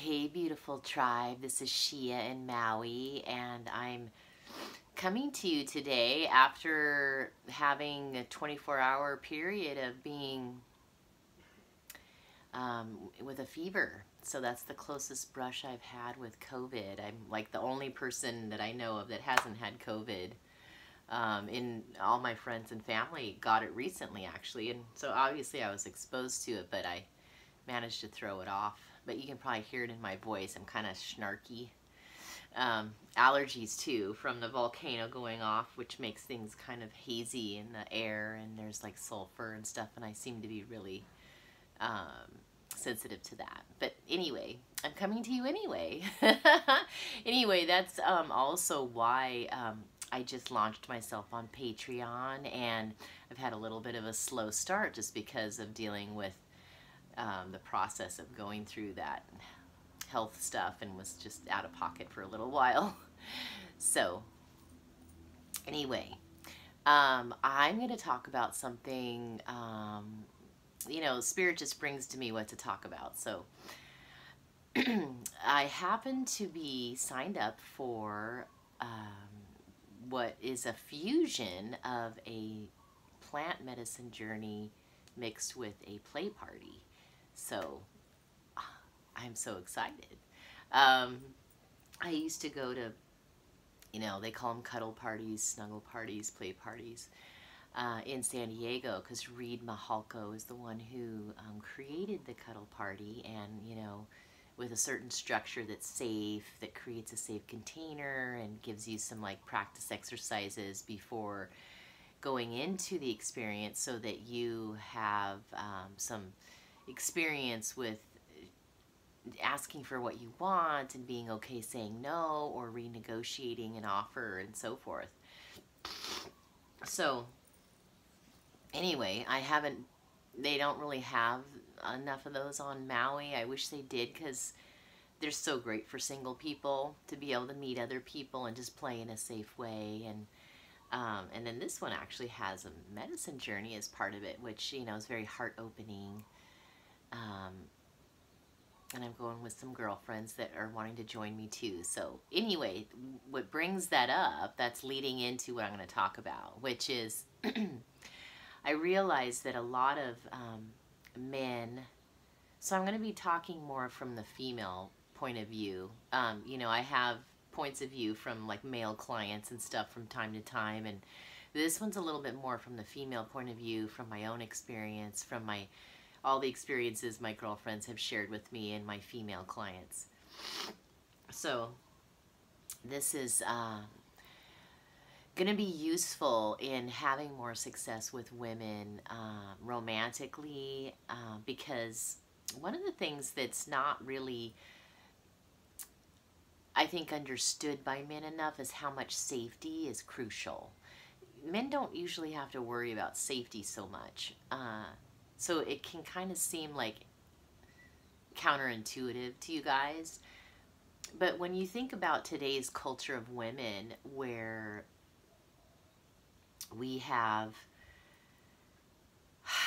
Hey beautiful tribe, this is Sheea in Maui, and I'm coming to you today after having a 24-hour period of being with a fever. So that's the closest brush I've had with COVID. I'm like the only person that I know of that hasn't had COVID. In all my friends and family got it recently actually, and so obviously I was exposed to it, but I managed to throw it off. But you can probably hear it in my voice. I'm kind of snarky. Allergies too from the volcano going off, which makes things kind of hazy in the air, and there's like sulfur and stuff, and I seem to be really sensitive to that. But anyway, I'm coming to you anyway. Anyway, that's also why I just launched myself on Patreon, and I've had a little bit of a slow start just because of dealing with the process of going through that health stuff, and was just out of pocket for a little while. So anyway, I'm going to talk about something, you know, Spirit just brings to me what to talk about. So I happen to be signed up for what is a fusion of a plant medicine journey mixed with a play party. So I'm so excited. I used to go to, you know, they call them cuddle parties, snuggle parties, play parties in San Diego, because Reed Mahalko is the one who created the cuddle party, and, you know, with a certain structure that's safe, that creates a safe container and gives you some like practice exercises before going into the experience, so that you have some experience with asking for what you want and being okay saying no, or renegotiating an offer and so forth. So anyway, they don't really have enough of those on Maui. I wish they did, because they're so great for single people to be able to meet other people and just play in a safe way. And then this one actually has a medicine journey as part of it, which, you know, is very heart-opening. And I'm going with some girlfriends that are wanting to join me too. So anyway, what brings that up, that's leading into what I'm going to talk about, which is I realize that a lot of men, so I'm going to be talking more from the female point of view. You know, I have points of view from like male clients and stuff from time to time, and this one's a little bit more from the female point of view, from my own experience, from all the experiences my girlfriends have shared with me and my female clients. So this is going to be useful in having more success with women romantically, because one of the things that's not really, I think, understood by men enough is how much safety is crucial. Men don't usually have to worry about safety so much. So it can kind of seem like counterintuitive to you guys. But when you think about today's culture of women, where we have,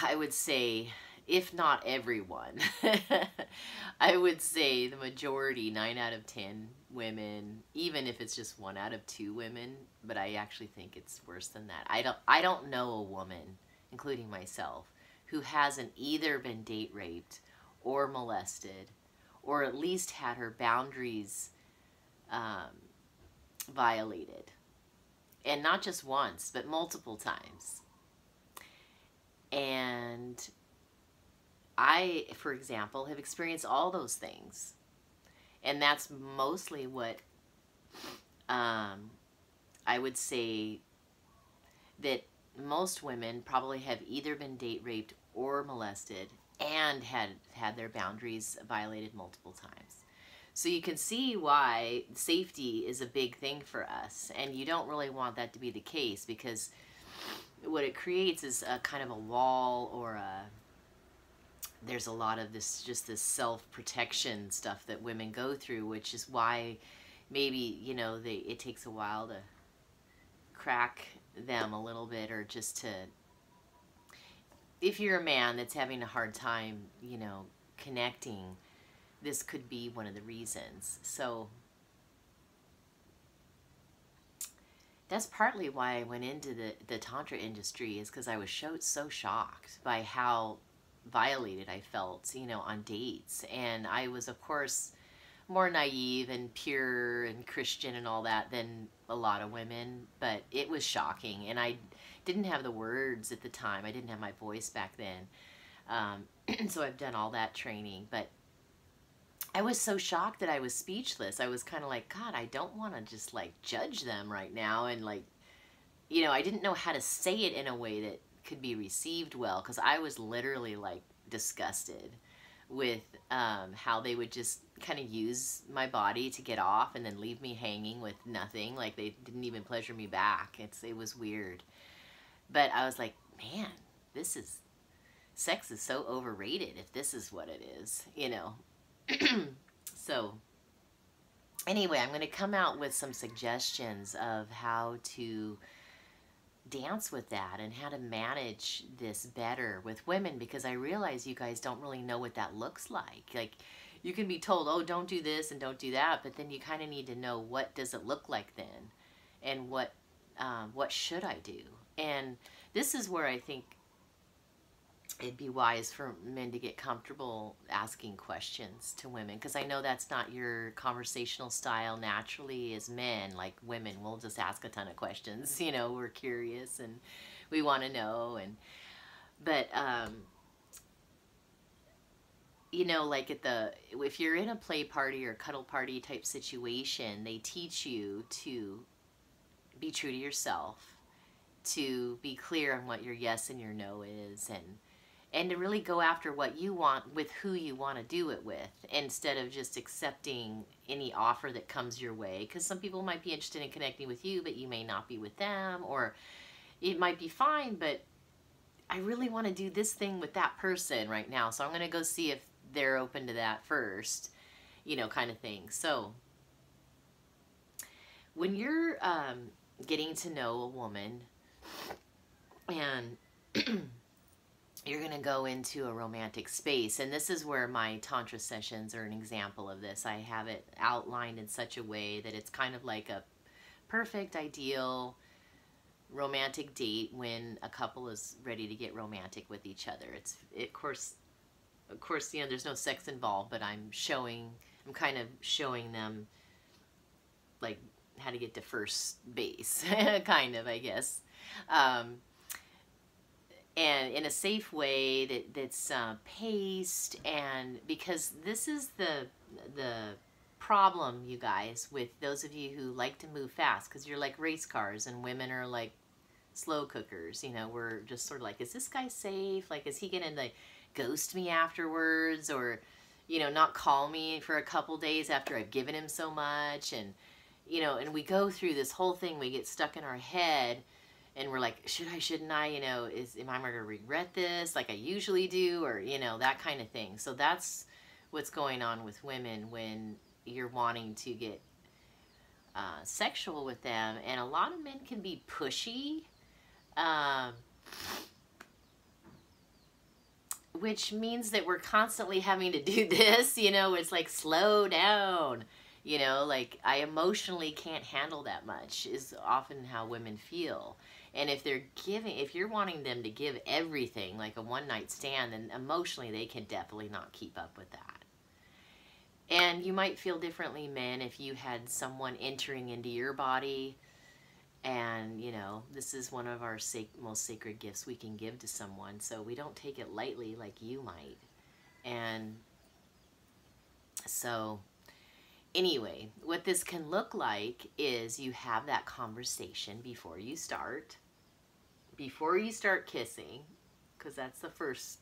I would say, if not everyone, I would say the majority, 9 out of 10 women, even if it's just 1 out of 2 women, but I actually think it's worse than that. I don't know a woman, including myself, who hasn't either been date raped or molested, or at least had her boundaries violated. And not just once, but multiple times. And I, for example, have experienced all those things. And that's mostly what I would say, that most women probably have either been date raped or molested and had their boundaries violated multiple times. So you can see why safety is a big thing for us, and you don't really want that to be the case, because what it creates is a kind of a wall, or there's a lot of this, just this self-protection stuff that women go through, which is why maybe, you know, it takes a while to crack them a little bit, or just to, if you're a man that's having a hard time, you know, connecting, this could be one of the reasons. So that's partly why I went into the Tantra industry, is because I was so shocked by how violated I felt, you know, on dates. And I was, of course, more naive and pure and Christian and all that than a lot of women, but it was shocking. And I didn't have the words at the time. I didn't have my voice back then. So I've done all that training, but I was so shocked that I was speechless. I was kind of like, God, I don't want to just like judge them right now. And like, you know, I didn't know how to say it in a way that could be received well, because I was literally like disgusted with how they would just kind of use my body to get off and then leave me hanging with nothing. Like they didn't even pleasure me back. It was weird. But I was like, man, sex is so overrated if this is what it is, you know. So anyway, I'm going to come out with some suggestions of how to dance with that and how to manage this better with women, because I realize you guys don't really know what that looks like. Like, you can be told, oh, don't do this and don't do that, but then you kind of need to know, what does it look like then, and what should I do? And this is where I think it'd be wise for men to get comfortable asking questions to women, because I know that's not your conversational style naturally as men. Like, women, we'll just ask a ton of questions, you know, we're curious and we want to know. But you know, like if you're in a play party or cuddle party type situation, they teach you to be true to yourself, to be clear on what your yes and your no is, and to really go after what you want with who you want to do it with, instead of just accepting any offer that comes your way. Because some people might be interested in connecting with you, but you may not be with them, or it might be fine, but I really want to do this thing with that person right now, so I'm going to go see if they're open to that first, you know, kind of thing. So when you're getting to know a woman and you're going to go into a romantic space, and this is where my Tantra sessions are an example of this. I have it outlined in such a way that it's kind of like a perfect, ideal romantic date when a couple is ready to get romantic with each other. Of course, you know, there's no sex involved, but I'm kind of showing them like how to get to first base, kind of, I guess. And in a safe way that's paced, and because this is the problem, you guys, with those of you who like to move fast, because you're like race cars and women are like slow cookers. You know, we're just sort of like, is this guy safe? Like, is he gonna like ghost me afterwards, or, you know, not call me for a couple days after I've given him so much? And, you know, and we go through this whole thing, we get stuck in our head, and we're like, should I, shouldn't I, you know, am I going to regret this like I usually do, or, you know, that kind of thing. So that's what's going on with women when you're wanting to get sexual with them. And a lot of men can be pushy, which means that we're constantly having to do this, you know, it's like, slow down, you know, like, I emotionally can't handle that much, is often how women feel. And if you're wanting them to give everything, like a one-night stand, then emotionally they can definitely not keep up with that. And you might feel differently, men, if you had someone entering into your body. And, you know, this is one of our most sacred gifts we can give to someone, so we don't take it lightly like you might. And so, anyway, what this can look like is you have that conversation before you start kissing, because that's the first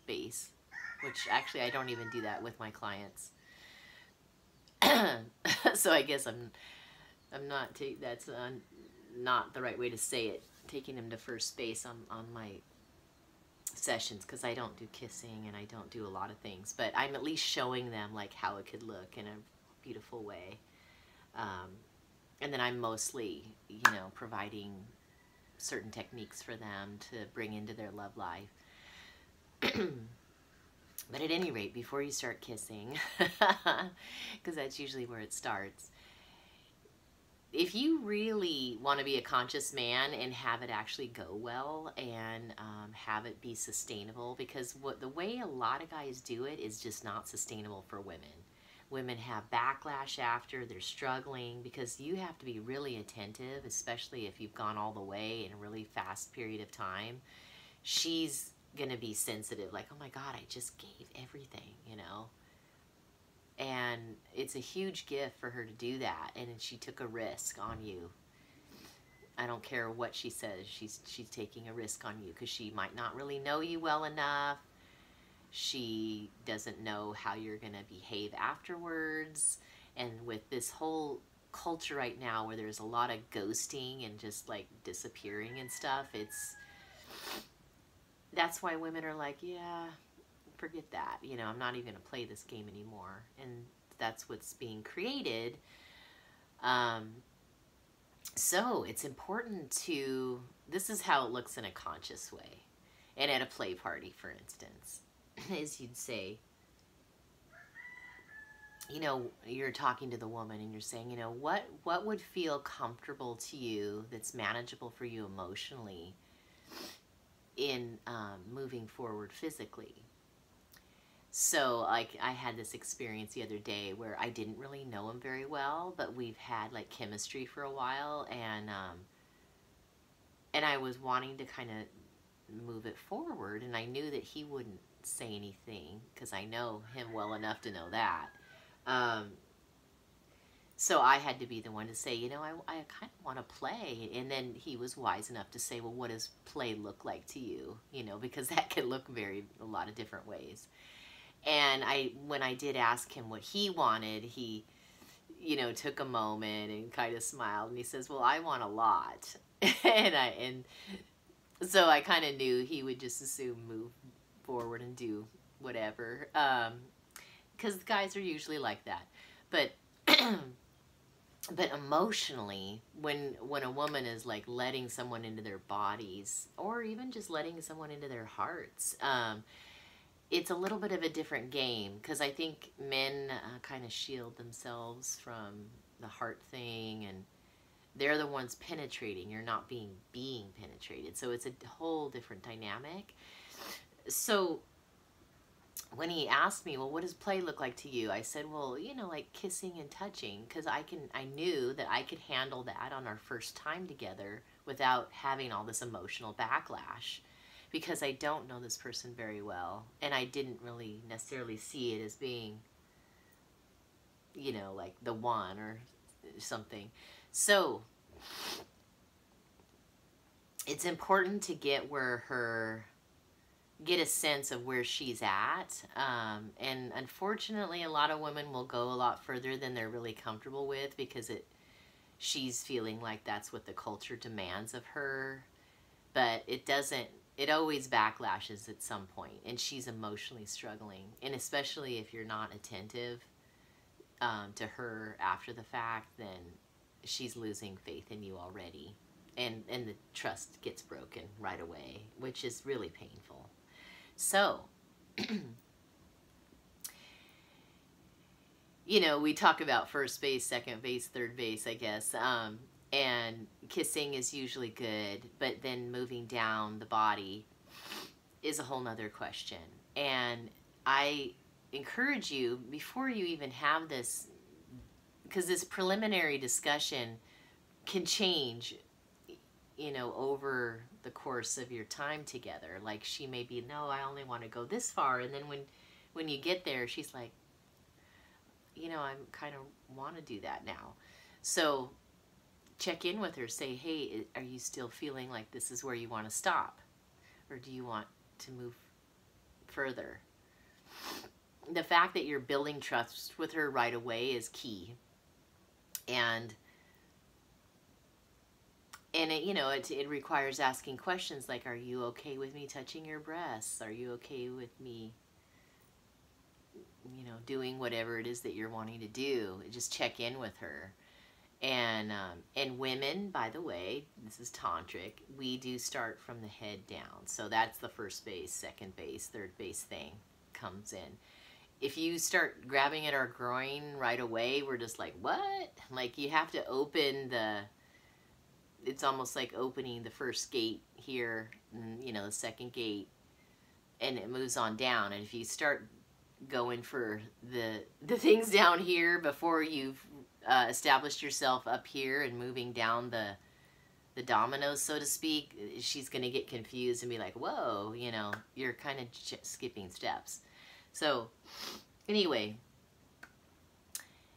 base, which actually I don't even do that with my clients. So I guess that's not the right way to say it, taking them to first base on my sessions, because I don't do kissing and I don't do a lot of things, but I'm at least showing them like how it could look in a beautiful way. And then I'm mostly, you know, providing certain techniques for them to bring into their love life. But at any rate, before you start kissing, because that's usually where it starts, if you really want to be a conscious man and have it actually go well and have it be sustainable, because the way a lot of guys do it is just not sustainable for women. Women have backlash after, they're struggling, because you have to be really attentive, especially if you've gone all the way in a really fast period of time. She's going to be sensitive, like, oh my God, I just gave everything, you know? And it's a huge gift for her to do that, and she took a risk on you. I don't care what she says, she's taking a risk on you, because she might not really know you well enough. She doesn't know how you're going to behave afterwards. And with this whole culture right now where there's a lot of ghosting and just like disappearing and stuff, that's why women are like, yeah, forget that. You know, I'm not even going to play this game anymore. And that's what's being created. So it's important to, this is how it looks in a conscious way. And at a play party, for instance, is you'd say, you know, you're talking to the woman and you're saying, you know, what would feel comfortable to you that's manageable for you emotionally in moving forward physically. So, like, I had this experience the other day where I didn't really know him very well, but we've had, like, chemistry for a while, and I was wanting to kind of move it forward, and I knew that he wouldn't say anything, because I know him well enough to know that. So I had to be the one to say, you know, I kind of want to play. And then he was wise enough to say, well, what does play look like to you? You know, because that could look a lot of different ways. And when I did ask him what he wanted, he, you know, took a moment and kind of smiled. And he says, well, I want a lot. and so I kind of knew he would just assume move forward and do whatever. Because guys are usually like that. But but emotionally, when a woman is like letting someone into their bodies, or even just letting someone into their hearts, it's a little bit of a different game, because I think men kind of shield themselves from the heart thing, and they're the ones penetrating. You're not being penetrated. So it's a whole different dynamic. So when he asked me, well, what does play look like to you? I said, well, you know, like kissing and touching, because I knew that I could handle that on our first time together without having all this emotional backlash, because I don't know this person very well, and I didn't really necessarily see it as being, you know, like the one or something. So it's important to get a sense of where she's at. And unfortunately, a lot of women will go a lot further than they're really comfortable with, because she's feeling like that's what the culture demands of her. But it doesn't, it always backlashes at some point, and she's emotionally struggling. And especially if you're not attentive to her after the fact, then she's losing faith in you already. And the trust gets broken right away, which is really painful. So, you know, we talk about first base, second base, third base, I guess. And kissing is usually good, but then moving down the body is a whole nother question. And I encourage you, before you even have this, because this preliminary discussion can change, you know, over the course of your time together. Like, she may be, no, I only want to go this far. And then when you get there, she's like, you know, I kind of want to do that now. So check in with her. Say, hey, are you still feeling like this is where you want to stop? Or do you want to move further? The fact that you're building trust with her right away is key. And it, you know, it requires asking questions like, are you okay with me touching your breasts? Are you okay with me, you know, doing whatever it is that you're wanting to do? Just check in with her. And women, by the way, this is tantric, we do start from the head down. So that's the first base, second base, third base thing. comes in. If you start grabbing at our groin right away, we're just like, what? Like, you have to open it's almost like opening the first gate here, and, you know, the second gate, and it moves on down. And if you start going for the things down here before you've established yourself up here and moving down the dominoes, so to speak, she's going to get confused and be like, whoa, you know, you're kind of skipping steps. So anyway,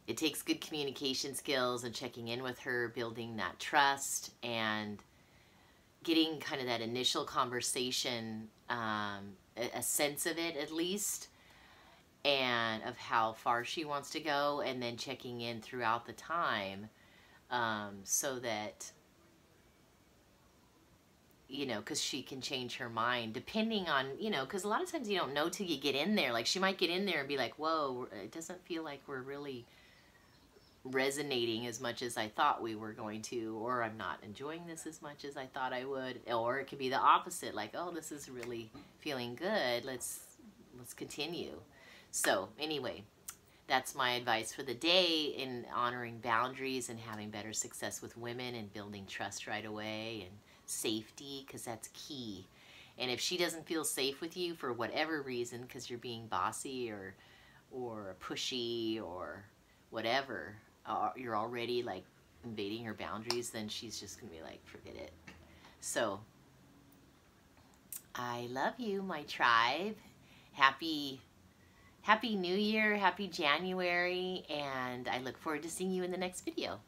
it takes good communication skills and checking in with her, building that trust, and getting kind of that initial conversation, a sense of it at least, and of how far she wants to go, and then checking in throughout the time, so that, you know, because she can change her mind depending on, you know, because a lot of times you don't know till you get in there. Like, she might get in there and be like, whoa, it doesn't feel like we're really resonating as much as I thought we were going to, or I'm not enjoying this as much as I thought I would. Or it could be the opposite, like, oh, this is really feeling good, let's continue. So anyway, that's my advice for the day in honoring boundaries and having better success with women and building trust right away, and safety, because that's key. And if she doesn't feel safe with you for whatever reason, because you're being bossy or pushy or whatever, you're already like invading her boundaries, then she's just gonna be like, forget it. So I love you, my tribe. Happy New Year, happy January, and I look forward to seeing you in the next video.